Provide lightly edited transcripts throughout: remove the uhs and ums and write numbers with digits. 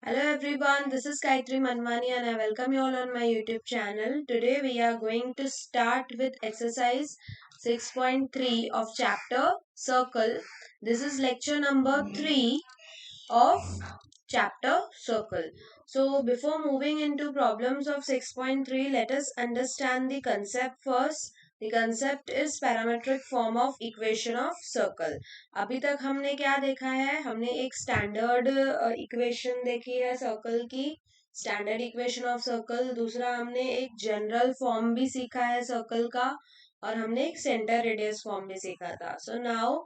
Hello everyone, this is Gayatri Manwani and I welcome you all on my YouTube channel. Today we are going to start with exercise 6.3 of chapter Circle. This is lecture number 3 of chapter Circle. So before moving into problems of 6.3, let us understand the concept first. The concept is parametric form of equation of circle. अभी तक हमने क्या देखा है? हमने एक standard equation देखी है सर्कल की, स्टैंडर्ड इक्वेशन ऑफ सर्कल. दूसरा हमने एक जनरल फॉर्म भी सीखा है सर्कल का, और हमने एक सेंटर रेडियस फॉर्म भी सीखा था. So now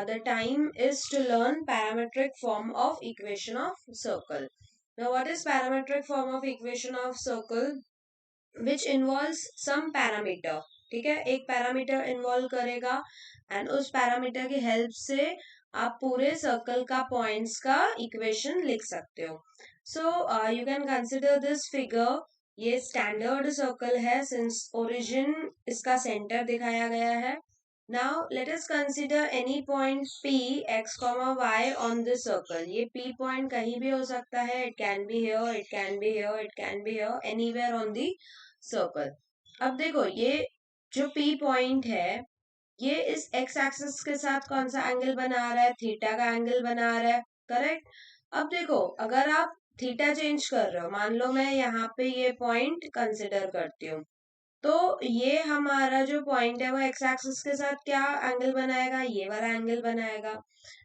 the time is to learn parametric form of equation of circle. Now what is parametric form of equation of circle? Which involves some parameter. ठीक है, एक पैरामीटर इन्वॉल्व करेगा and उस parameter की help से आप पूरे circle का पॉइंट्स का इक्वेशन लिख सकते हो. So you can consider this figure. ये स्टैंडर्ड सर्कल है सिंस ओरिजिन इसका सेंटर दिखाया गया है. Now let us consider any point P, x, y on this circle. ये P point कहीं भी हो सकता है. It can be here, it can be here, it can be here, anywhere on the circle. अब देखो ये जो P point है, ये इस x एक्सिस के साथ कौन सा एंगल बना रहा है? थीटा का एंगल बना रहा है. करेक्ट. अब देखो अगर आप थीटा चेंज कर रहे हो, मान लो मैं यहाँ पे ये पॉइंट कंसिडर करती हूँ, तो ये हमारा जो पॉइंट है वो एक्स एक्सिस के साथ क्या एंगल बनाएगा? ये वाला एंगल बनाएगा.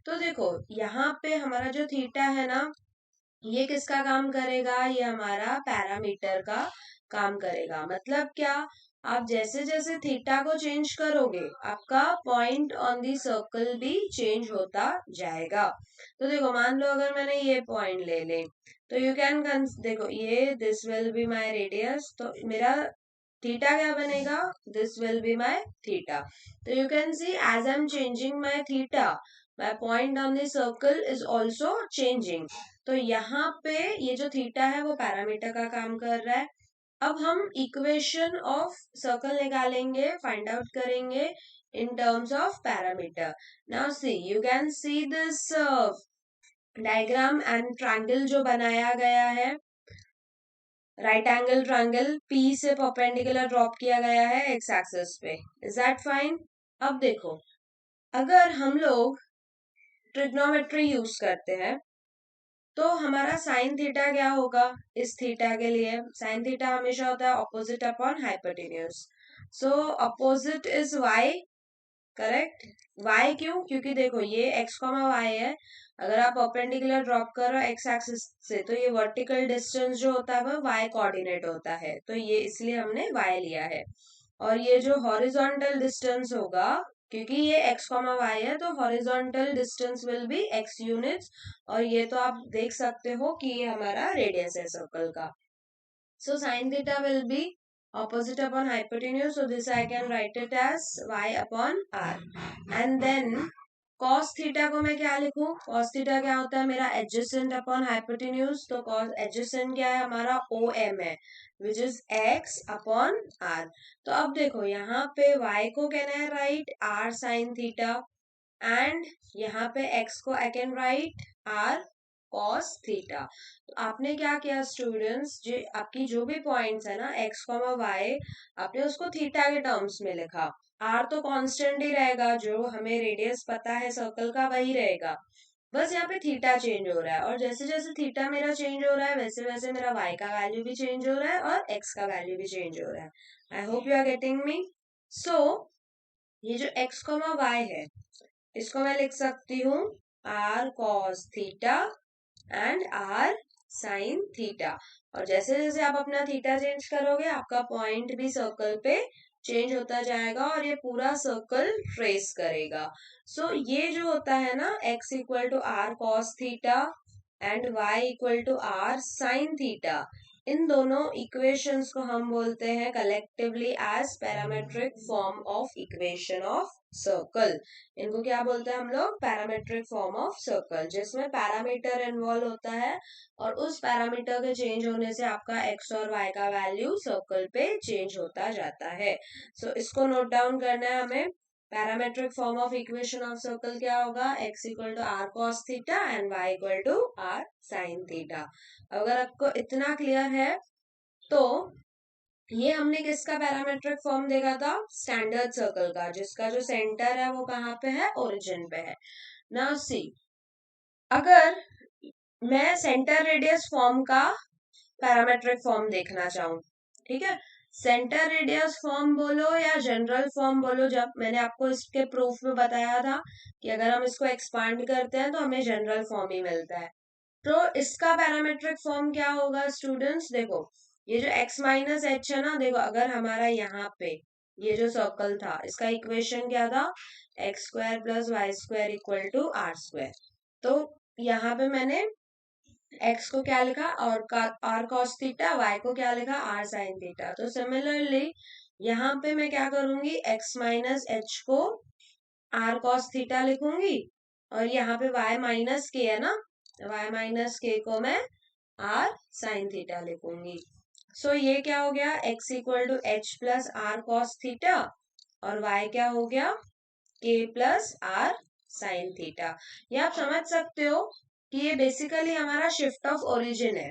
तो देखो यहाँ पे हमारा जो थीटा है ना, ये किसका काम करेगा? ये हमारा पैरामीटर का काम करेगा. मतलब क्या? आप जैसे जैसे थीटा को चेंज करोगे आपका पॉइंट ऑन दी सर्कल भी चेंज होता जाएगा. तो देखो मान लो अगर मैंने ये पॉइंट ले ले, तो यू कैन देखो ये this will be my radius, तो मेरा थीटा क्या बनेगा? This will be my theta. तो you can see as I am changing my theta, my point on the circle is also changing. तो यहाँ पे ये जो थीटा है वो पैरामीटर का काम कर रहा है. अब हम इक्वेशन ऑफ सर्कल निकालेंगे, फाइंड आउट करेंगे in terms of parameter. Now see you can see this diagram and triangle जो बनाया गया है, राइट एंगल ट्रायंगल पी से परपेंडिकुलर ड्रॉप किया गया है एक्स एक्सिस पे. Is that fine? अब देखो अगर हम लोग ट्रिग्नोमेट्री यूज करते हैं तो हमारा साइन थीटा क्या होगा? इस थीटा के लिए साइन थीटा हमेशा होता है opposite upon hypotenuse. So opposite is y. Correct. y क्यों? क्योंकि देखो ये x, y है. अगर आप परपेंडिकुलर ड्रॉप कर रहे हो एक्स एक्सिस से, तो ये वर्टिकल डिस्टेंस जो होता है वो y कोऑर्डिनेट होता है, तो ये इसलिए हमने y लिया है. और ये जो हॉरिजॉन्टल डिस्टेंस होगा, क्योंकि ये x, y है, तो horizontal distance will be x units. और ये तो आप देख सकते हो कि ये हमारा रेडियस है सर्कल का. So sin theta will be opposite upon hypotenuse. So this I can write it as y upon r. And then cos theta को मैं क्या लिखूं? Cos theta क्या होता है मेरा? Adjacent upon hypotenuse. तो cos adjacent क्या है हमारा? OM है, which is x upon r. तो अब देखो यहाँ पे y को can I right r sin theta, and यहाँ पे x को I can write r cos theta. तो आपने क्या किया स्टूडेंट्स, जो आपकी जो भी पॉइंट्स है ना x, y, आपने उसको थीटा के टर्म्स में लिखा. r तो कांस्टेंट ही रहेगा, जो हमें रेडियस पता है सर्कल का वही रहेगा. बस यहाँ पे थीटा चेंज हो रहा है, और जैसे जैसे थीटा मेरा चेंज हो रहा है वैसे वैसे मेरा y का वैल्यू भी चेंज हो रहा है और x का वैल्यू भी चेंज हो रहा है. I hope you are getting me. So ये जो x, y है, इसको मैं लिख सकती हूँ r cos theta and r sin theta. और जैसे जैसे आप अपना थीटा चेंज करोगे आपका पॉइंट भी सर्कल पे चेंज होता जाएगा और ये पूरा सर्कल ट्रेस करेगा. सो ये जो होता है ना x equal to r cos theta and y equal to r sin theta, इन दोनों इक्वेशंस को हम बोलते हैं collectively as parametric form of equation of circle. इनको क्या बोलते हैं हम लोग? पैरामेट्रिक फॉर्म ऑफ सर्कल, जिसमें पैरामीटर इन्वॉल्व होता है और उस पैरामीटर के चेंज होने से आपका x और y का वैल्यू सर्कल पे चेंज होता जाता है. सो इसको नोट डाउन करना है हमें. Parametric form of equation of circle क्या होगा, x equal to r cos theta and y equal to r sine theta. अगर आपको इतना क्लियर है तो ये हमने किसका पैरामेट्रिक फॉर्म देखा था, स्टैंडर्ड सर्कल का, जिसका जो सेंटर है वो कहाँ पे है, ओरिजिन पे है। नाउ सी, अगर मैं सेंटर रेडियस फॉर्म का पैरामेट्रिक फॉर्म देखना चाहूँ, ठीक है, सेंटर रेडियस फॉर्म बोलो या जनरल फॉर्म बोलो, जब मैंने आपको इसके प्रूफ में बताया था कि अगर हम इसको एक्सपांड करते हैं तो हमें जनरल फॉर्म ही मिलता है। तो इसका पैरामेट्रिक फॉर्म क्या होगा स्टूडेंट्स, देखो ये जो x माइनस एच है ना, देखो अगर हमारा यहाँ पे ये जो सर्कल था इसका इक्वेशन क्या था, x square plus y square equal to r square. तो यहाँ पे मैंने x को क्या लिखा, और आर कॉस थीटा, y को क्या लिखा, आर साइन थीटा। तो सिमिलरली यहाँ पे मैं क्या करूंगी, x माइनस एच को आर कॉस थीटा लिखूंगी, और यहाँ पे y माइनस के है ना, y माइनस के को मैं आर साइन थीटा लिखूंगी। सो ये क्या हो गया, x equal to h plus r cos theta, और y क्या हो गया, k plus r sine theta. ये आप समझ सकते हो कि ये बेसिकली हमारा शिफ्ट ऑफ ओरिजिन है।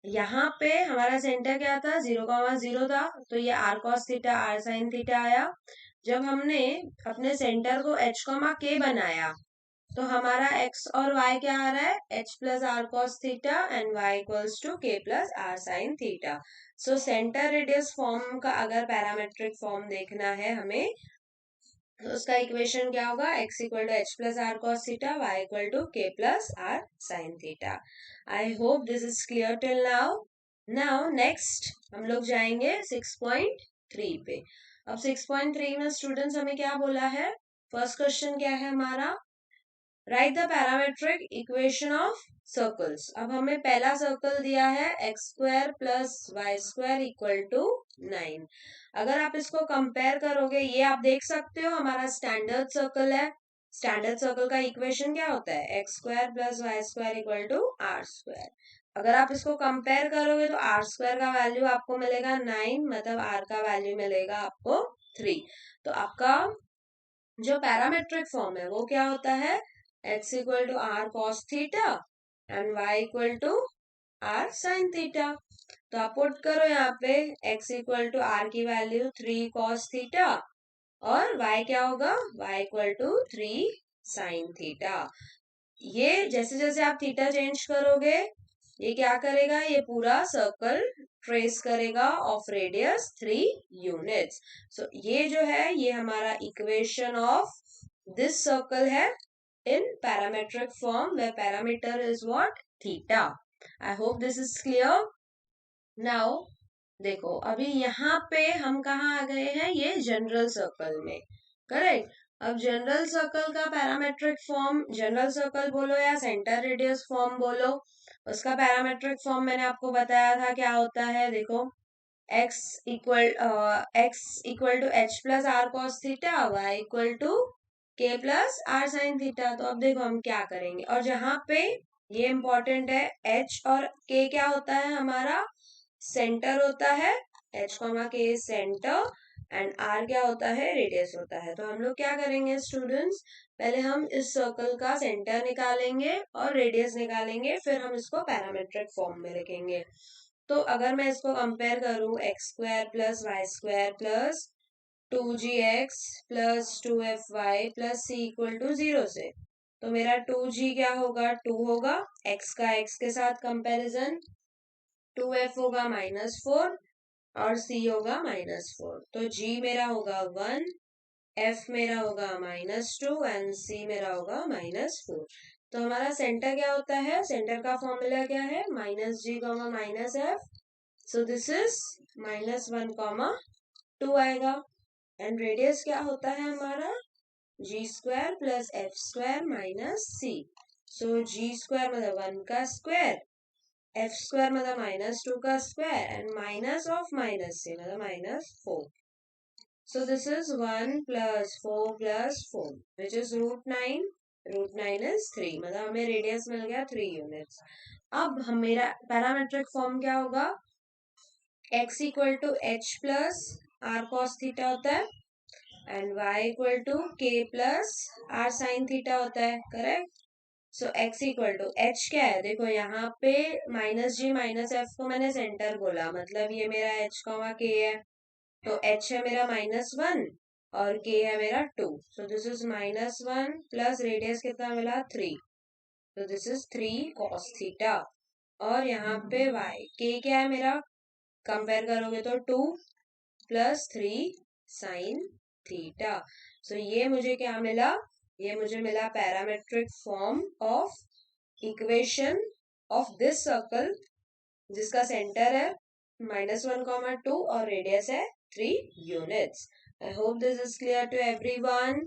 यहाँ पे हमारा सेंटर क्या था, 0,0 था, तो ये r cos theta r sine theta आया। जब हमने अपने सेंटर को h, k बनाया तो हमारा x और y क्या आ रहा है, h plus r cos theta and y equals to k plus r sine theta. So centre radius form का अगर पैरामेट्रिक फॉर्म देखना है हमें, तो उसका इक्वेशन क्या होगा, x equal to h plus r cos theta, y equal to k plus r sine theta. I hope this is clear till now. Now next हम लोग जाएंगे 6.3 पे। अब 6.3 में स्टूडेंट्स हमें क्या बोला है, फर्स्ट क्वेश्चन क्या है हमारा, write the parametric equation of circles. अब हमें पहला सर्कल दिया है x square plus y square equal to 9। अगर आप इसको कंपेयर करोगे, ये आप देख सकते हो हमारा स्टैंडर्ड सर्कल है। स्टैंडर्ड सर्कल का इक्वेशन क्या होता है, x square plus y square equal to r square. अगर आप इसको कंपेयर करोगे तो आर स्क्वायर का वैल्यू आपको मिलेगा 9, मतलब आर का वैल्यू मिलेगा आपको 3। तो आपका जो पैरामेट्रिक फॉर्म है वो क्या होता है, x equal to r cos theta and y equal to r sine theta. तो आप पुट करो यहाँ पे x इक्वल टू आर की वैल्यू 3 कॉस थीटा, और y क्या होगा, y equal to 3 sine theta. ये जैसे जैसे आप थीटा चेंज करोगे ये क्या करेगा, ये पूरा सर्कल ट्रेस करेगा ऑफ रेडियस 3 यूनिट्स। सो ये जो है ये हमारा इक्वेशन ऑफ दिस सर्कल है in parametric form where parameter is what, theta. I hope this is clear. Now देखो अभी यहाँ पे हम कहाँ आ गए हैं, ये जनरल सर्कल में, करेक्ट। अब जनरल सर्कल का पैरामेट्रिक फॉर्म, जनरल सर्कल बोलो या सेंटर रेडियस फॉर्म बोलो, उसका पैरामेट्रिक फॉर्म मैंने आपको बताया था क्या होता है। देखो x equal to h plus r cos theta, y equal to k plus r sine theta. तो अब देखो हम क्या करेंगे, और जहां पे ये इंपॉर्टेंट है, h और k क्या होता है हमारा, सेंटर होता है, h comma k centre, and r क्या होता है, रेडियस होता है। तो हम लोग क्या करेंगे स्टूडेंट्स, पहले हम इस सर्कल का सेंटर निकालेंगे और रेडियस निकालेंगे, फिर हम इसको पैरामेट्रिक फॉर्म में लिखेंगे। तो अगर मैं इसको कंपेयर करूं, x square plus y square plus 2gx plus 2fy plus c equal to 0 से, तो मेरा 2g क्या होगा, 2 होगा, x का x के साथ कंपैरिजन, 2f होगा -4 और c होगा -4। तो g मेरा होगा 1, f मेरा होगा -2 एंड c मेरा होगा -4। तो हमारा सेंटर क्या होता है, सेंटर का फॉर्मूला क्या है, -g, -f। So this is -1, 2 आएगा। एंड रेडियस क्या होता है हमारा, g square plus f square minus c. So g square मतलब 1 का स्क्वायर, एफ स्क्वायर मतलब -2 का square, and minus of minus से मतलब -4। So this is 1 plus 4 plus 4 which is √9। √9 is 3, मतलब हमें रेडियस मिल गया 3 यूनिट्स। अब हम मेरा पैरामेट्रिक फॉर्म क्या होगा, x equal to h plus r cos theta होता है, and y equal to k plus r sine theta होता है, correct. So x equal to h क्या है, देखो यहाँ पे -g-f को मैंने सेंटर बोला, मतलब ये मेरा h, k है, तो h है मेरा -1 और k है मेरा 2। सो दिस इज -1 प्लस रेडियस कितना मिला 3, तो दिस इज 3 cos थीटा। और यहाँ पे y, k क्या है मेरा, कंपेयर करोगे तो 2 प्लस 3 साइन थीटा। सो ये मुझे क्या मिला, ये मुझे मिला parametric form of equation of this circle जिसका सेंटर है -1, 2 और रेडियस है 3 units. I hope this is clear to everyone.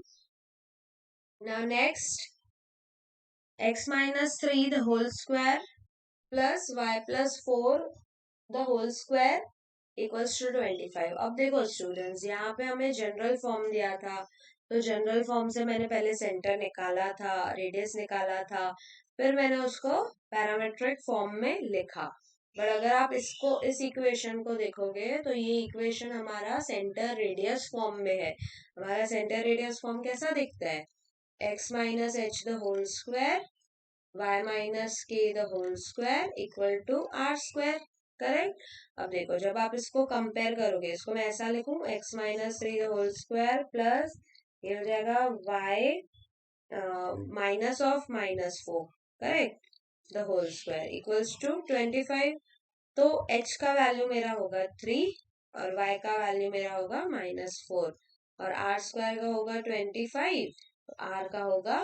Now next, x -3 the whole square plus y plus 4 the whole square equals to 25। अब देखो students, यहाँ पे हमें general form दिया था, तो जनरल फॉर्म से मैंने पहले सेंटर निकाला था, रेडियस निकाला था, फिर मैंने उसको पैरामेट्रिक फॉर्म में लिखा। बट अगर आप इसको, इस इक्वेशन को देखोगे तो ये इक्वेशन हमारा सेंटर रेडियस फॉर्म में है। हमारा सेंटर रेडियस फॉर्म कैसा दिखता है, x minus h the whole square y minus k the whole square equal to r square, correct. अब देखो जब आप इसको कंपेयर करोगे, इसको मैं ऐसा लिखूं x -3 the whole square plus ये हो जाएगा y minus of -4, correct, the whole square equals to 25। तो h का वैल्यू मेरा होगा 3 और y का वैल्यू मेरा होगा -4 और r स्क्वायर का होगा 25, तो r का होगा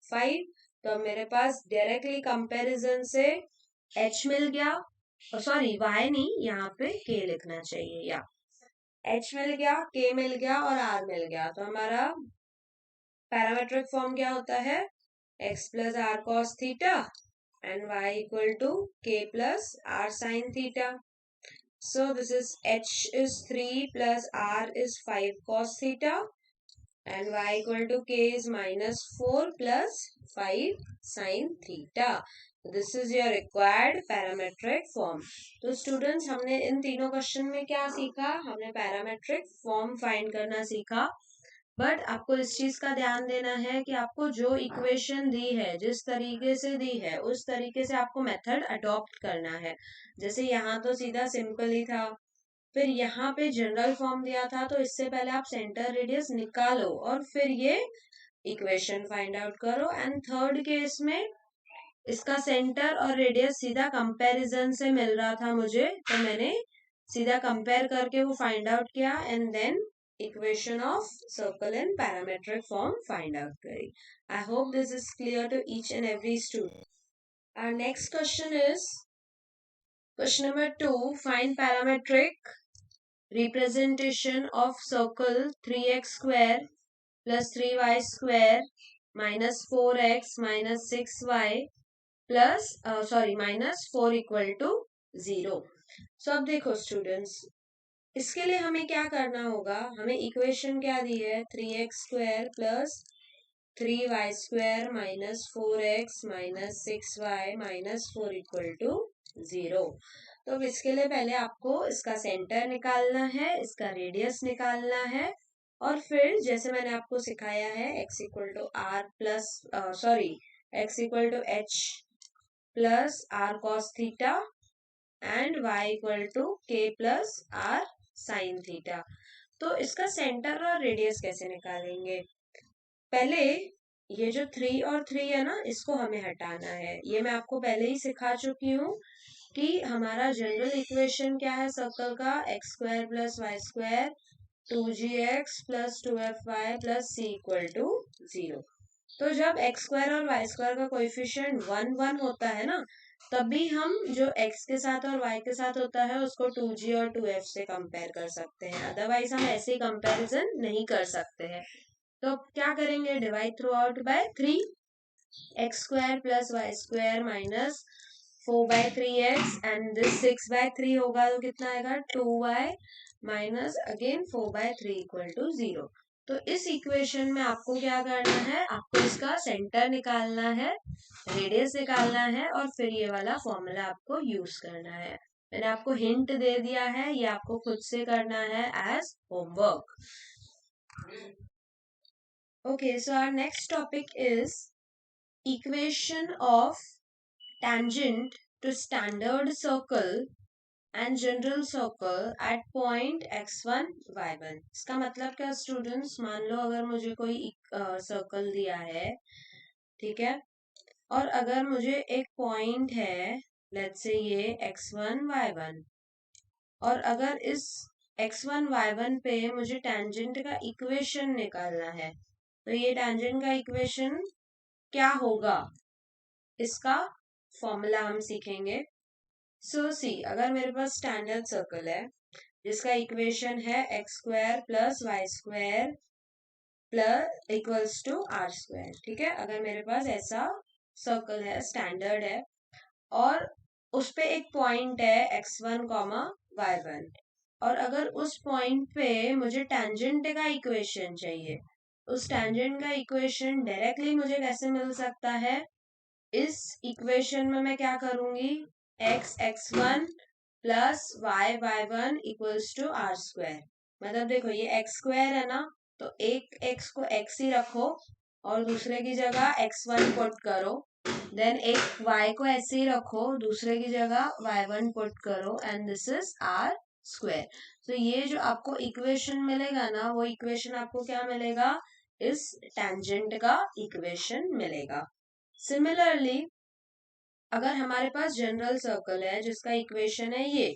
5। तो अब मेरे पास डायरेक्टली कंपैरिजन से h मिल गया, सॉरी y नहीं, यहाँ पे k लिखना चाहिए, या h मिल गया, k मिल गया और r मिल गया। तो हमारा पैरामेट्रिक फॉर्म क्या होता है, x plus r cos theta and y equal to k plus r sine theta. So this is h is 3 plus r is 5 cos theta and y equal to k is -4 plus 5 sin theta. This is your required parametric form. तो students हमने इन तीनों question में क्या सीखा, हमने parametric form find करना सीखा। But आपको इस चीज का ध्यान देना है कि आपको जो इक्वेशन दी है, जिस तरीके से दी है, उस तरीके से आपको मेथड अडॉप्ट करना है। जैसे यहाँ तो सीधा सिंपल ही था, फिर यहाँ पे जनरल फॉर्म दिया था, तो इससे पहले आप सेंटर रेडियस निकालो और फिर ये इक्वेशन फाइंड आउट करो। एंड थर्ड केस में इसका सेंटर और रेडियस सीधा कंपैरिजन से मिल रहा था मुझे, तो मैंने सीधा कंपेयर करके वो फाइंड आउट किया and then equation of circle in parametric form find out करी। I hope this is clear to each and every student. Our next question is question number 2. Find parametric representation of circle 3x square plus 3y square minus 4x minus 6y plus minus 4 equal to 0. So अब देखो students, इसके लिए हमें क्या करना होगा, हमें equation क्या दी है, 3x square plus 3y square minus 4x minus 6y minus 4 equal to 0। तो इसके लिए पहले आपको इसका सेंटर निकालना है, इसका रेडियस निकालना है, और फिर जैसे मैंने आपको सिखाया है x equal to r plus x equal to h plus r cos theta and y equal to k plus r sine theta. तो इसका सेंटर और रेडियस कैसे निकालेंगे, पहले ये जो 3 और 3 है ना, इसको हमें हटाना है। ये मैं आपको पहले ही सिखा चुकी हूँ कि हमारा जनरल इक्वेशन क्या है सर्कल का, x square plus y square 2gx plus 2fy plus c equal to 0। तो जब एक्स स्क्वायर और वाई स्क्वायर का कोएफिशिएंट 1 होता है ना, तभी हम जो x के साथ और y के साथ होता है उसको 2g और 2f से कंपेयर कर सकते हैं, अदरवाइज हम ऐसे ही कंपैरिजन नहीं कर सकते हैं। तो क्या करेंगे, divide throughout by 3, x square plus y square minus 4/3x and this 6/3 होगा, तो कितना आएगा 2y minus again 4/3 equal to 0। तो इस इक्वेशन में आपको क्या करना है, आपको इसका सेंटर निकालना है, रेडियस निकालना है, और फिर ये वाला फॉर्मूला आपको यूज करना है। मैंने आपको हिंट दे दिया है, ये आपको खुद से करना है as homework. Okay, so our next topic is equation of tangent to standard circle and general circle at point x1 y1. इसका मतलब क्या स्टूडेंट्स, मान लो अगर मुझे कोई सर्कल दिया है, ठीक है, और अगर मुझे एक पॉइंट है, लेट्स से ये x1 y1, और अगर इस x1 y1 पे मुझे टेंजेंट का इक्वेशन निकालना है, तो ये टेंजेंट का इक्वेशन क्या होगा, इसका फॉर्मूला हम सीखेंगे। सो सी, अगर मेरे पास स्टैंडर्ड सर्कल है जिसका इक्वेशन है x square plus y square plus equals to r square, ठीक है, अगर मेरे पास ऐसा सर्कल है, स्टैंडर्ड है, और उस पे एक पॉइंट है x1 कॉमा y1, और अगर उस पॉइंट पे मुझे टेंजेंट का इक्वेशन चाहिए, उस टेंजेंट का इक्वेशन डायरेक्टली मुझे कैसे मिल सकता है, इस इक्वेशन में मैं क्या करूंगी, x1 plus y1 equals to r square. मतलब देखो ये x स्क्वायर है ना, तो एक x को x ही रखो और दूसरे की जगह x1 पुट करो, देन एक y को ऐसे ही रखो, दूसरे की जगह y1 पुट करो, and this is r square. तो ये जो आपको इक्वेशन मिलेगा ना, वो इक्वेशन आपको क्या मिलेगा, इस टेंजेंट का इक्वेशन मिलेगा। सिमिलरली अगर हमारे पास जनरल सर्कल है जिसका इक्वेशन है ये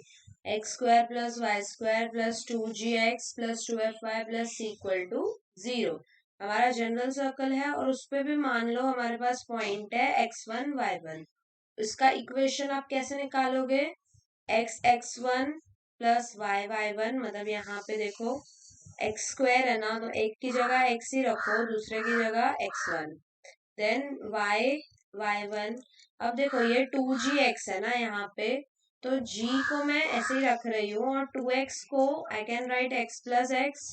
x square plus y square plus 2gx plus 2fy plus c equal to 0, हमारा जनरल सर्कल है, और उस पर भी मान लो हमारे पास पॉइंट है x1 y1, इसका इक्वेशन आप कैसे निकालोगे, x1 प्लस y1, मतलब यहाँ पे देखो एक्स स्क्वायर है ना, तो एक की जगह x ही रखो, दूसरे की जगह x1, देन y1। अब देखो ये 2gx है ना यहाँ पे, तो g को मैं ऐसे ही रख रही हूँ, और 2x को I can write x plus x,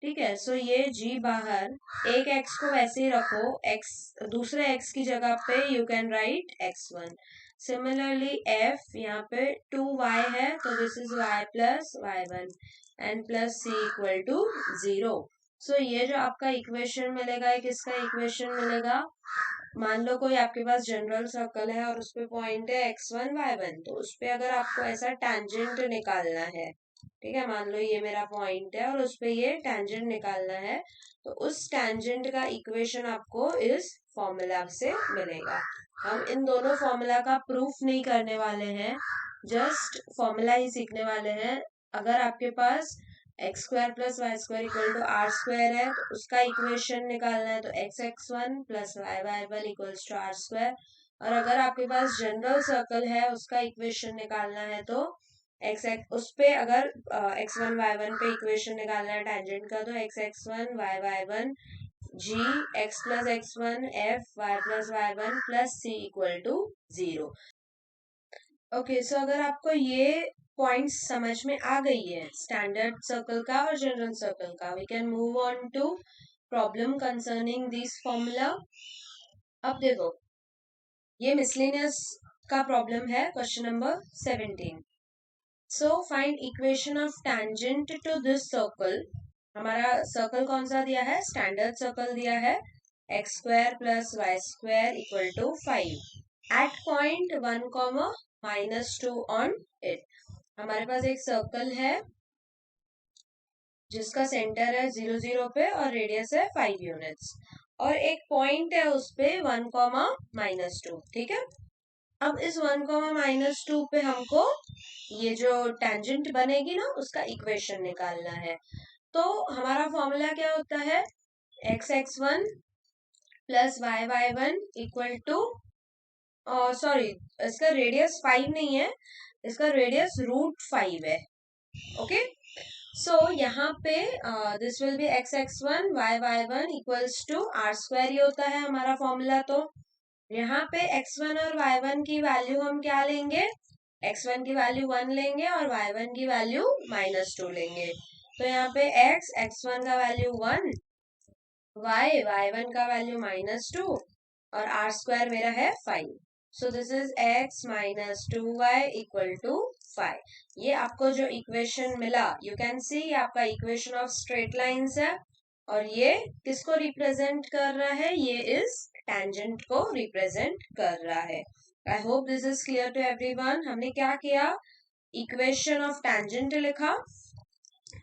ठीक है। सो ये g बाहर, एक x को वैसे ही रखो, x दूसरे x की जगह पे you can write x1। Similarly f यहाँ पे 2y है, तो this is y plus y1 and plus c equal to 0। So ये जो आपका इक्वेशन मिलेगा, एक इसका इक्वेशन मिलेगा, मान लो कोई आपके पास जनरल सर्कल है और उस पे पॉइंट है x1 y1, तो उस पे अगर आपको ऐसा टेंजेंट निकालना है, ठीक है, मान लो ये मेरा पॉइंट है और उस पे ये टेंजेंट निकालना है, तो उस टेंजेंट का इक्वेशन आपको इस फॉर्मूला से मिलेगा। हम इन दोनों फॉर्मूला का प्रूफ नहीं करने वाले हैं, जस्ट फॉर्मूला ही सीखने वाले हैं। अगर आपके पास x square plus y square equal to r square है, तो उसका इक्वेशन निकालना है, तो x1 plus y1 equals to r square. और अगर आपके पास जनरल सर्कल है, उसका इक्वेशन निकालना है, तो उस पे अगर x1 y1 पे इक्वेशन निकालना है टेंजेंट का, तो x1 y1 g x plus x1 f y plus y1 plus c equal to 0। Okay, so अगर आपको ये पॉइंट्स समझ में आ गई है स्टैंडर्ड सर्कल का और जनरल सर्कल का, we can move on to problem concerning this formula. अब देखो ये मिसलेनियस का प्रॉब्लम है, question number 17। So find equation of tangent to this circle. हमारा सर्कल कौन सा दिया है, स्टैंडर्ड सर्कल दिया है, x square plus y square equal to 5 at point 1 comma -2 on it. हमारे पास एक सर्कल है जिसका सेंटर है 0 0 पे और रेडियस है 5 यूनिट्स, और एक पॉइंट है उस पे 1 कॉमा -2, ठीक है। अब इस 1 कॉमा -2 पे हमको ये जो टेंजेंट बनेगी ना, उसका इक्वेशन निकालना है। तो हमारा फॉर्मूला क्या होता है, x1 plus y1 equal to, sorry इसका रेडियस 5 नहीं है, इसका रेडियस √5 है, ओके। सो यहाँ पे this will be x1 y1 equals to r square, ही होता है हमारा फॉर्मूला। तो यहाँ पे x1 और y1 की वैल्यू हम क्या लेंगे, x1 की वैल्यू 1 लेंगे और y1 की वैल्यू -2 लेंगे। तो यहाँ पे x1 का वैल्यू 1, y1 का वैल्यू -2, और आर स्क्वायर मेरा है 5। So this is x -2y equal to 5। ये आपको जो इक्वेशन मिला, यू कैन सी आपका इक्वेशन ऑफ स्ट्रेट लाइन्स है, और ये किसको रिप्रेजेंट कर रहा है, ये इस टेंजेंट को रिप्रेजेंट कर रहा है। I hope this is clear to everyone. हमने क्या किया, इक्वेशन ऑफ टेंजेंट लिखा,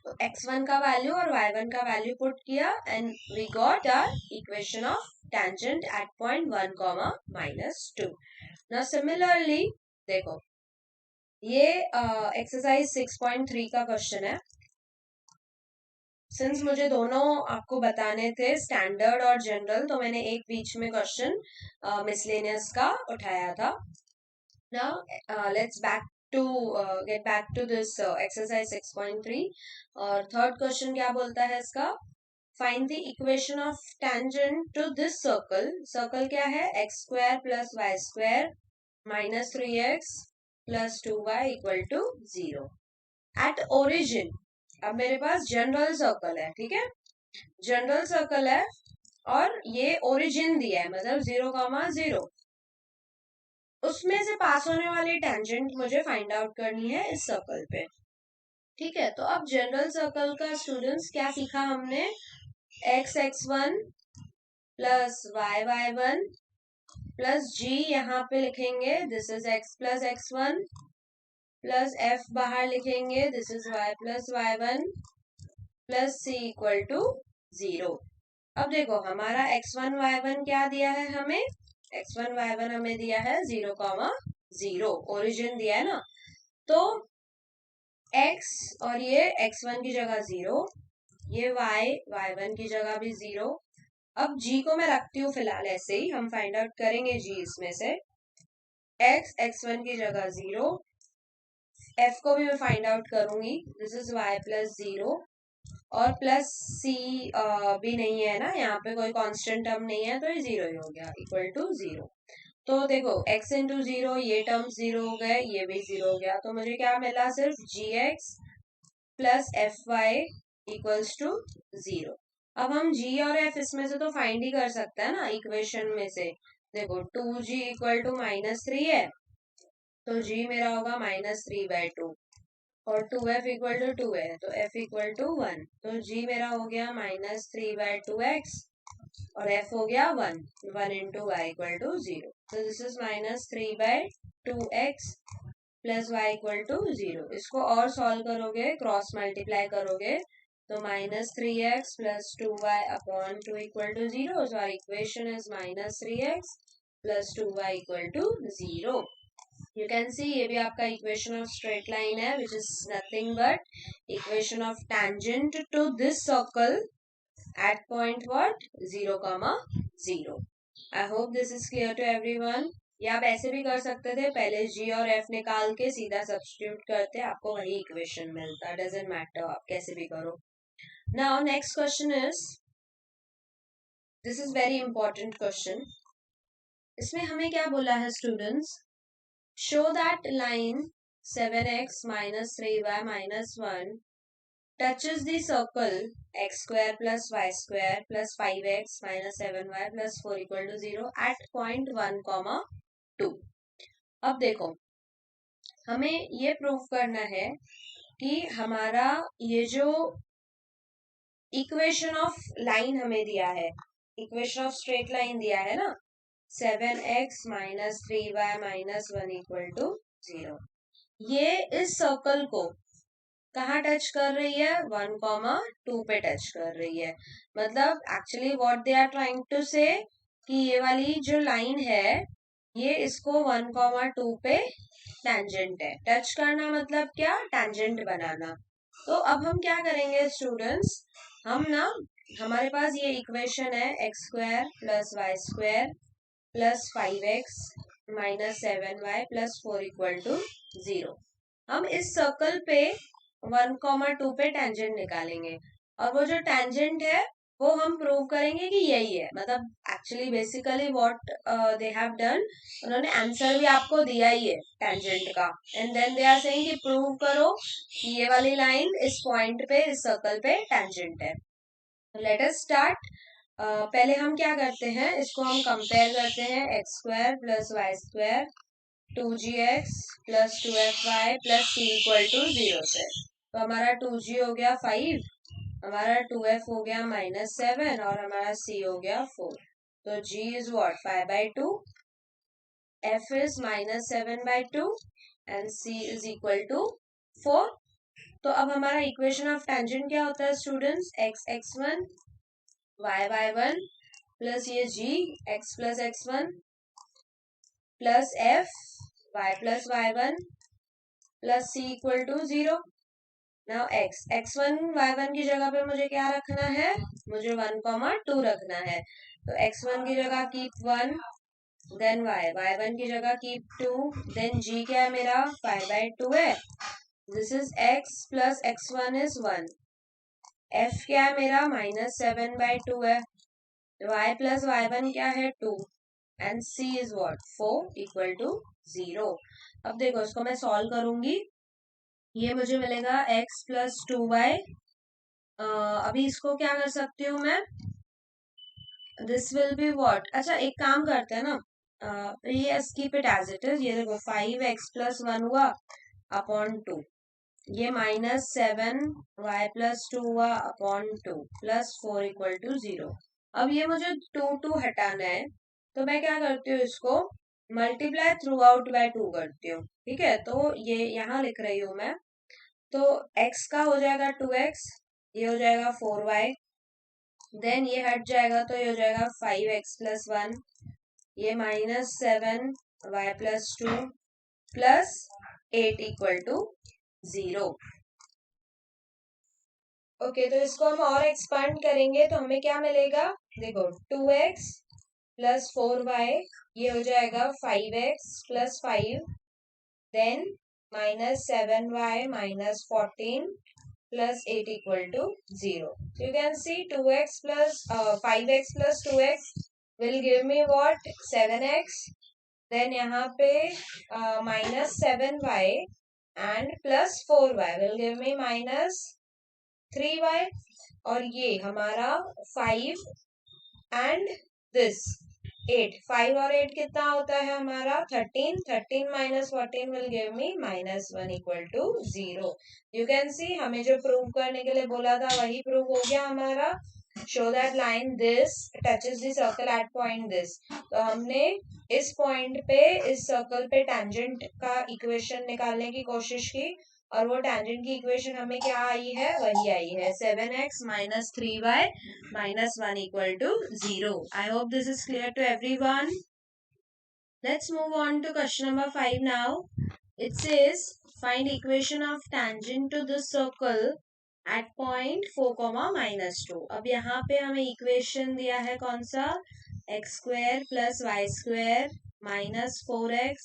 तो x1 का वैल्यू और y1 का वैल्यू पुट किया and we got our equation of tangent at point 1, -2। Now similarly देखो, ये एक्सरसाइज 6.3 का क्वेश्चन है। सिंस मुझे दोनों आपको बताने थे, स्टैंडर्ड और जनरल, तो मैंने एक बीच में क्वेश्चन मिसलेनियस का उठाया था। Now let's get back to this exercise 6.3 और थर्ड क्वेश्चन क्या बोलता है इसका, find the equation of tangent to this circle. Circle क्या है, x square plus y square minus 3x plus 2y equal to 0 at origin. अब मेरे पास general circle है, ठीक है, जनरल सर्कल है और ये ओरिजिन दिया है, मतलब 0,0, उसमें से पास होने वाली टेंजेंट मुझे फाइंड आउट करनी है इस सर्कल पे। ठीक है, तो अब जनरल सर्कल का स्टूडेंट्स क्या सीखा हमने, x(x1) plus y(y1) plus g यहाँ पे लिखेंगे, this is x plus x1 plus f बाहर लिखेंगे, this is y plus y1 plus c equal to 0। अब देखो हमारा x1 y1 क्या दिया है हमें, x1 y1 हमें दिया है 0,0, ओरिजिन दिया है ना, तो x और ये x1 की जगह 0, ये y y1 की जगह भी 0। अब g को मैं रखती हूँ फिलहाल ऐसे ही, हम फाइंड आउट करेंगे g इसमें से, x x1 की जगह 0, f को भी मैं फाइंड आउट करूंगी, दिस इज y प्लस 0 और प्लस c भी नहीं है ना, यहाँ पे कोई कांस्टेंट टर्म नहीं है, तो ये 0 ही हो गया, इक्वल टू 0। तो देखो x इंटू 0, ये टर्म 0 हो गए, ये भी 0 हो गया, तो मुझे क्या मिला, सिर्फ gx plus fy equals to 0। अब हम g और f इसमें से तो फाइंड ही कर सकते हैं ना इक्वेशन में से। देखो 2g इक्वल टू -3 है, तो g मेरा होगा -3/2 और 2f इक्वल टू 2 है, तो f इक्वल टू 1, तो g मेरा हो गया -3/2x और f हो गया 1 इंटू y इक्वल टू 0, तो this is -3/2x plus y equal to 0। इसको और सॉल्व करोगे, क्रॉस मल्टीप्लाई करोगे, तो -3x plus 2y upon 2 equal to 0, so our equation is -3x plus 2y equal to 0। You can see ये भी आपका equation of straight line है, which is nothing but equation of tangent to this circle at point what 0,0। I hope this is clear to everyone. या आप ऐसे भी कर सकते थे, पहले g और f निकाल के सीधा सब्स्टिट्यूट करते, आपको वही इक्वेशन मिलता, डजंट मैटर, आप कैसे भी करो। Now next question is, this is very important question. इसमें हमें क्या बोला है students, show that line 7x minus 3y minus 1 touches the circle x square plus y square plus 5x minus 7y plus 4 equal to 0 at point 1,2। अब देखो हमें ये prove करना है कि हमारा ये जो इक्वेशन ऑफ लाइन हमें दिया है, इक्वेशन ऑफ स्ट्रेट लाइन दिया है ना, 7x minus 3y minus 1 equal to 0, ये इस सर्कल को कहाँ टच कर रही है, 1,2 पे टच कर रही है। मतलब actually what they are trying to say कि ये वाली जो लाइन है ये इसको 1,2 पे टेंजेंट है। टच करना मतलब क्या, टेंजेंट बनाना। तो अब हम क्या करेंगे स्टूडेंट्स, हम ना, हमारे पास ये इक्वेशन है x square plus y square plus 5x minus 7y plus 4 equal to 0। हम इस सर्कल पे 1,2 पे टेंजेंट निकालेंगे और वो जो टेंजेंट है वो हम प्रूव करेंगे कि यही है। मतलब actually basically what they have done, उन्होंने आंसर भी आपको दिया ही है टेंजेंट का, and then they are saying कि प्रूव करो कि ये वाली लाइन इस पॉइंट पे, इस सर्कल पे टेंजेंट है। Let us start. पहले हम क्या करते हैं, इसको हम कंपेयर करते हैं, x square plus y square 2gx plus 2fy plus c equal to 0 से। तो हमारा 2g हो गया 5 हमारा 2f हो गया -7 और हमारा c हो गया 4. तो g is what 5/2, f is -7/2 and c is equal to 4. तो अब हमारा इक्वेशन ऑफ टेंजेंट क्या होता है स्टूडेंट्स? x(x1) y(y1) प्लस ये g x+x1 plus f y+y1 plus c equal to 0. Now x1 y1 की जगह पे मुझे क्या रखना है? मुझे 1,2 रखना है. तो x1 की जगह कीप 1, देन y1 की जगह कीप 2, देन g क्या है मेरा 5/2 है. This is x plus x1 is 1. f क्या है मेरा -7/2 है. y प्लस y1 क्या है 2 and c is what 4 equal to 0. अब देखो इसको मैं सॉल्व करूंगी. ये मुझे मिलेगा x प्लस 2y. अभी इसको क्या कर सकती हूँ मैं? This will be what. अच्छा एक काम करते हैं ना, ये keep it as it is. ये देखो 5x+1 हुआ अपॉन 2. ये -7y+2 हुआ अपॉन 2 प्लस 4 इक्वल टू 0. अब ये मुझे 2 हटाना है, तो मैं क्या करती हूँ, इसको मल्टीप्लाई थ्रू आउट बाय 2 करती हूँ. ठीक है, तो ये यहाँ लिख रही हूँ मैं. तो x का हो जाएगा 2x, ये हो जाएगा 4y, देन ये हट जाएगा तो ये हो जाएगा 5x+1, ये -7y+2 plus 8 equal to 0. Okay, तो इसको हम और एक्सपांड करेंगे तो हमें क्या मिलेगा? देखो 2x प्लस 4y, ये हो जाएगा 5x+5, then -7y -14 plus 8 equal to 0. So you can see 2x plus 5x plus 2x will give me what? 7x. Then यहाँ पे -7y and plus 4y will give me -3y. और ये हमारा 5 and this 8. 5 और 8 कितना होता है हमारा? 13. 13 minus 14 will give me -1 equal to 0. You can see हमें जो प्रूव करने के लिए बोला था वही प्रूव हो गया हमारा. Show that line this touches the circle at point this. तो हमने इस पॉइंट पे इस सर्कल पे टेंजेंट का इक्वेशन निकालने की कोशिश की और वो टेंजेंट की इक्वेशन हमें क्या आई है? वही आई है 7x - 3y -1 equal to 0. I hope this is clear to everyone. Let's move on to question number 5 now. It says find equation of tangent to the circle at point 4, -2. अब यहाँ पे हमें इक्वेशन दिया है कौन सा? x² + y² -4x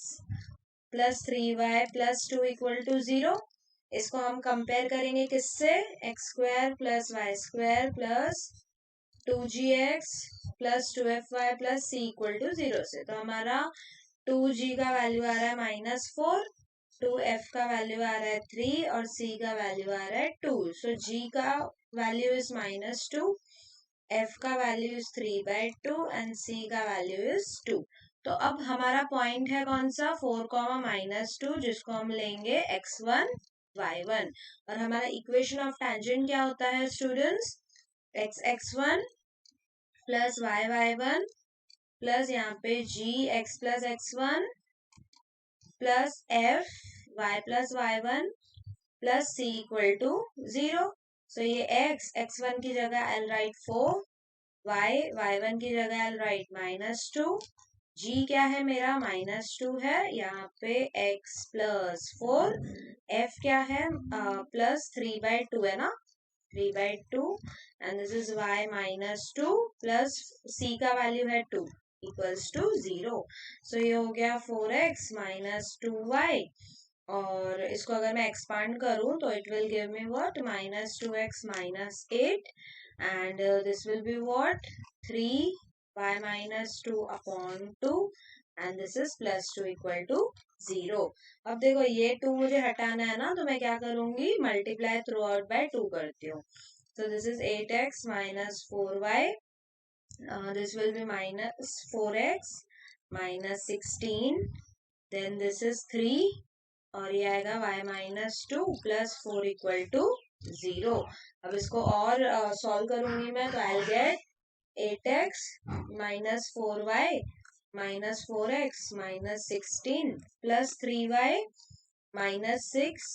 + 3y + 2 equal to 0. इसको हम कंपेयर करेंगे किससे? x² + y² + 2gx + 2fy + c equal to 0 से. तो हमारा 2g का वैल्यू आ रहा है -4, 2f का वैल्यू आ रहा है 3 और c का वैल्यू आ रहा है 2. सो g का वैल्यू इज -2, f का वैल्यू इज 3/2 एंड c का वैल्यू इज 2. तो अब हमारा पॉइंट है कौन सा? 4, -2, जिसको हम लेंगे x1 y1. और हमारा इक्वेशन ऑफ टेंजेंट क्या होता है students? x(x1) plus y(y1) plus यहाँ पे g x+x1 plus f y+y1 plus c equal to 0. So ये x(x1) की जगह I'll write 4, y(y1) की जगह I'll write -2, g क्या है मेरा? -2 है. यहाँ पे x + 4, f क्या है? प्लस 3/2 है ना, 3/2 and this is y -2 plus c का वैल्यू है 2 equals to 0. So ये हो गया 4x - 2y और इसको अगर मैं एक्सपांड करूं तो it will give me what? -2x - 8 and this will be what? 3y - 2 upon 2 and this is +2 equal to 0. अब देखो ये 2 मुझे हटाना है ना, तो मैं क्या करूंगी? मल्टीप्लाई थ्रू आउट बाय 2 करती हूँ. So this is 8x - 4y. This will be -4x - 16. Then this is 3 और ये आएगा y - 2 + 4 equal to 0। अब इसको और सॉल्व करूंगी मैं, तो I get 8x minus 4y minus 4x minus 16 plus 3y minus 6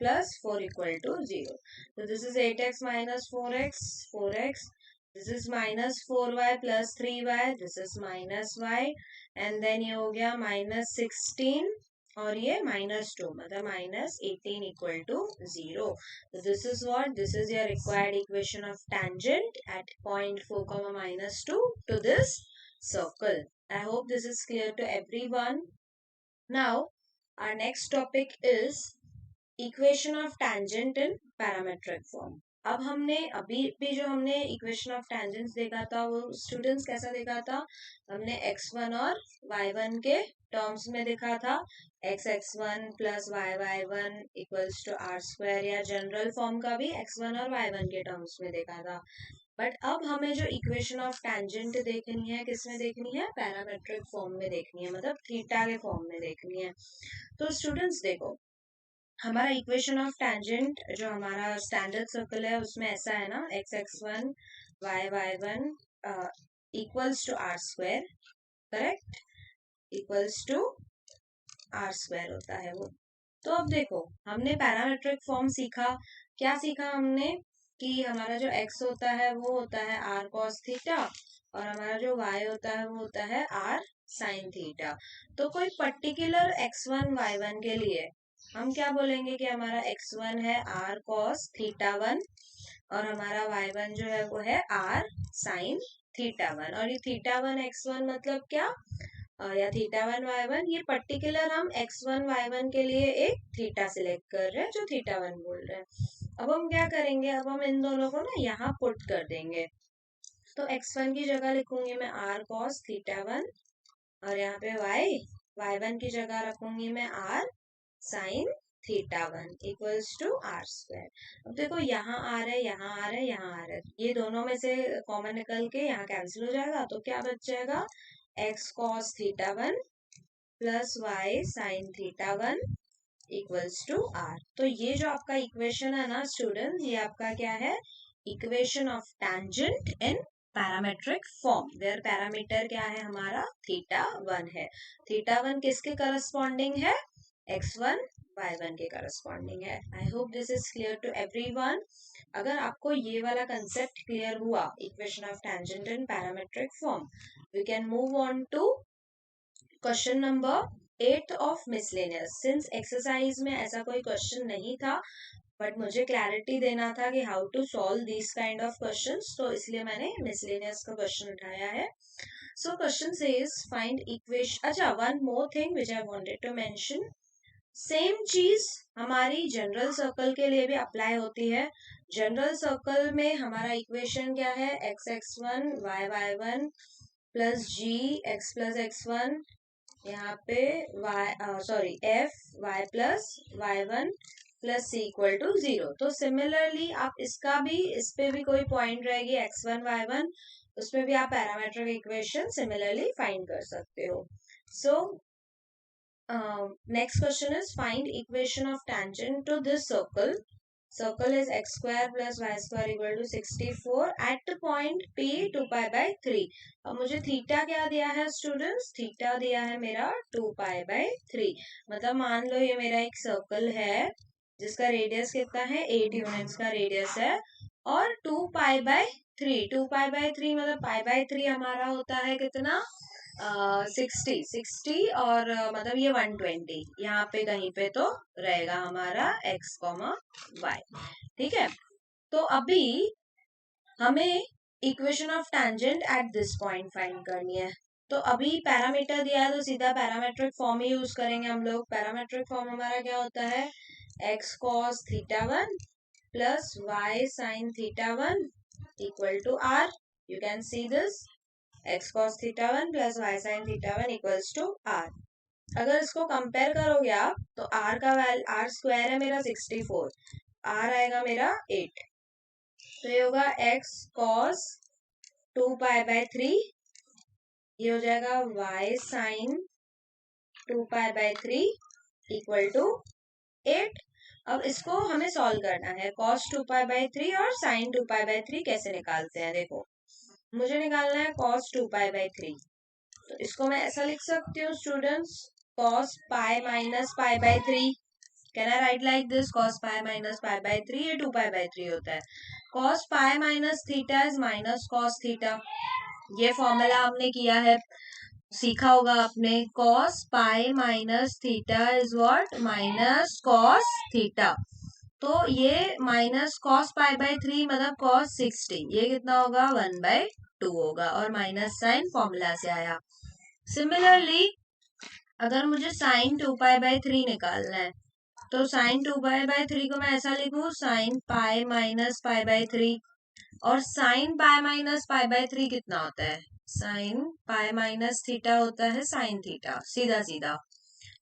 plus 4 equal to 0. So this is 8x minus 4x, 4x. This is minus 4y plus 3y. This is minus y. And then ये हो गया minus 16 और ये -2, मतलब -18 equal to 0. So this is what? This is your required equation of tangent at point 4, -2 to this circle. I hope this is clear to everyone. Now, our next topic is equation of tangent in parametric form. अब हमने अभी भी जो हमने equation of tangents देखा था वो students कैसा देखा था, हमने x1 और y1 के टर्म्स में देखा था, x1 plus y1 equals to r square, या जनरल फॉर्म का भी x1 और y1 के टर्म्स में देखा था। बट अब हमें जो इक्वेशन ऑफ टेंजेंट देखनी है, किस में देखनी है, पैरामेट्रिक फॉर्म में देखनी है, मतलब थीटा के फॉर्म में देखनी है। तो स्टूडेंट्स देखो, हमारा इक्वेशन ऑफ टेंजेंट जो हमारा स्टैंडर्ड सर्कल है उसमें ऐसा है ना, x1 y1 equals to r square, correct, equals to r square होता है वो। तो अब देखो, हमने पैरामेट्रिक फॉर्म सीखा, क्या सीखा हमने, कि हमारा जो x होता है वो होता है r cos थीटा, और हमारा जो y होता है वो होता है r sin थीटा। तो कोई पर्टिकुलर x1 y1 के लिए हम क्या बोलेंगे कि हमारा x1 है r cos थीटा 1 और हमारा y1 जो है वो है r sin थीटा 1। और ये थीटा 1 x1 मतलब क्या, या थीटा 1 y1, ये पर्टिकुलर हम x1 y1 के लिए एक थीटा सिलेक्ट कर रहे हैं जो थीटा 1 बोल रहे हैं। अब हम क्या करेंगे, अब हम इन दोनों को ना यहाँ पुट कर देंगे। तो x1 की जगह लिखूंगी मैं r cos थीटा 1 और यहाँ पे y1 की जगह रखूंगी मैं r sin theta 1 equals to r square. अब देखो, यहाँ आ रहा है, यहाँ आ रहा है, यहाँ आ रहा है, ये दोनों में से कॉमन निकल के यहाँ कैंसिल हो जाएगा, तो क्या बच जाएगा, x cos theta 1 plus y sin theta 1 equals to r. तो ये जो आपका इक्वेशन है ना स्टूडेंट, ये आपका क्या है, equation of tangent in parametric form, where parameter क्या है हमारा, थीटा 1 है। थीटा 1 किसके करस्पॉन्डिंग है, x1 y1 के करस्पॉन्डिंग है। I hope this is clear to everyone. अगर आपको ये वाला कंसेप्ट क्लियर हुआ, equation of tangent in parametric form, we can move on to question number 8 of miscellaneous. Since exercise में ऐसा कोई क्वेश्चन नहीं था, बट मुझे क्लैरिटी देना था कि how to solve this kind of questions, तो इसलिए मैंने मिसलेनियस का क्वेश्चन उठाया है। So question says find equation, अच्छा one more thing which I wanted to mention, same चीज हमारी जनरल सर्कल के लिए भी अप्लाई होती है। जनरल सर्कल में हमारा इक्वेशन क्या है, x1 y1 plus g x plus x1, यहाँ पे f y plus y1 plus c equal to 0। तो सिमिलरली आप इसका भी, इस पे भी कोई पॉइंट रहेगी x1 y1, उसमें भी आप पैरामेट्रिक इक्वेशन सिमिलरली फाइंड कर सकते हो। सो next question is find equation of tangent to this circle. Circle is x square plus y square equal to 64 at point P 2 pi by 3. अब मुझे theta क्या दिया है स्टूडेंट्स, थीटा दिया है मेरा 2 pi by 3। मतलब मान लो ये मेरा एक सर्कल है जिसका रेडियस कितना है, 8 यूनिट्स का रेडियस है, और 2 pi by 3, 2 pi by 3 मतलब pi by 3 हमारा होता है कितना, 60 और मतलब ये 120, यहाँ पे कहीं पे तो रहेगा हमारा x, y, ठीक है। तो अभी हमें equation of tangent at this point find करनी है। तो अभी पैरामीटर दिया है तो सीधा पैरामेट्रिक फॉर्म ही यूज करेंगे हम लोग। पैरामेट्रिक फॉर्म हमारा क्या होता है, x cos theta 1 plus y sin theta 1 equal to r। You can see this, x cos theta 1 plus y sin theta 1 equals to r। अगर इसको कंपेयर करोगे आप तो r का r स्क्वायर है मेरा 64, r आएगा मेरा 8, तो ये होगा x cos 2 pi by 3, ये हो जाएगा y sin 2 pi by 3 equal to 8। अब इसको हमें सॉल्व करना है। cos 2π/3 और sin 2π/3 कैसे निकालते हैं, देखो मुझे निकालना है cos 2π/3। तो इसको मैं ऐसा लिख सकती हूँ students, cos pi minus pi/3। Can I right like this, cos pi minus pi/3, ये 2π/3 होता है। cos pi minus theta is minus cos theta, ये फॉर्मूला हमने किया है, सीखा होगा आपने। cos pi minus theta is what, minus cos theta। तो ये माइनस cos pi/3 मतलब cos 60, ये कितना होगा 1/2 होगा, और माइनस साइन फॉर्मूला से आया। सिमिलरली अगर मुझे sin 2π/3 निकालना है, तो sin 2π/3 को मैं ऐसा लिखूं, sin pi minus pi/3, और sin pi minus pi/3 कितना होता है, sin pi minus थीटा होता है sin थीटा, सीधा सीधा।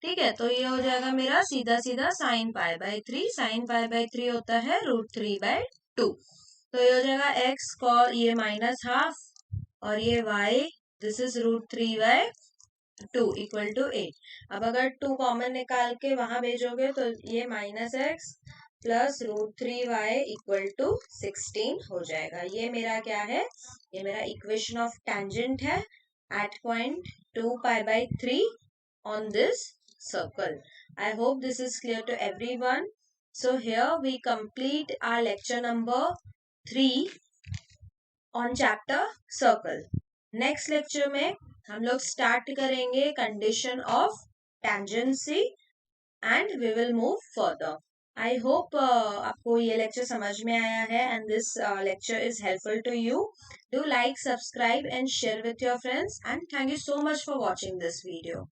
ठीक है, तो ये हो जाएगा मेरा सीधा सीधा sin pi/3, sin pi/3 होता है √3/2। तो ये हो जाएगा x cos, ये माइनस हाफ, और ये y, this is √3/2 equal to 8। अब अगर 2 कॉमन निकाल के वहां भेजोगे तो ये -x plus √3y equal to 16 हो जाएगा। ये मेरा क्या है, ये मेरा इक्वेशन ऑफ टेंजेंट है eight point 2π/3 on this circle. I hope this is clear to everyone. So here we complete our lecture number 3 on chapter circle. Next lecture में हम लोग स्टार्ट करेंगे condition of tangency and we will move further. I hope आपको ये lecture समझ में आया है and this lecture is helpful to you. Do like, subscribe and share with your friends, and thank you so much for watching this video.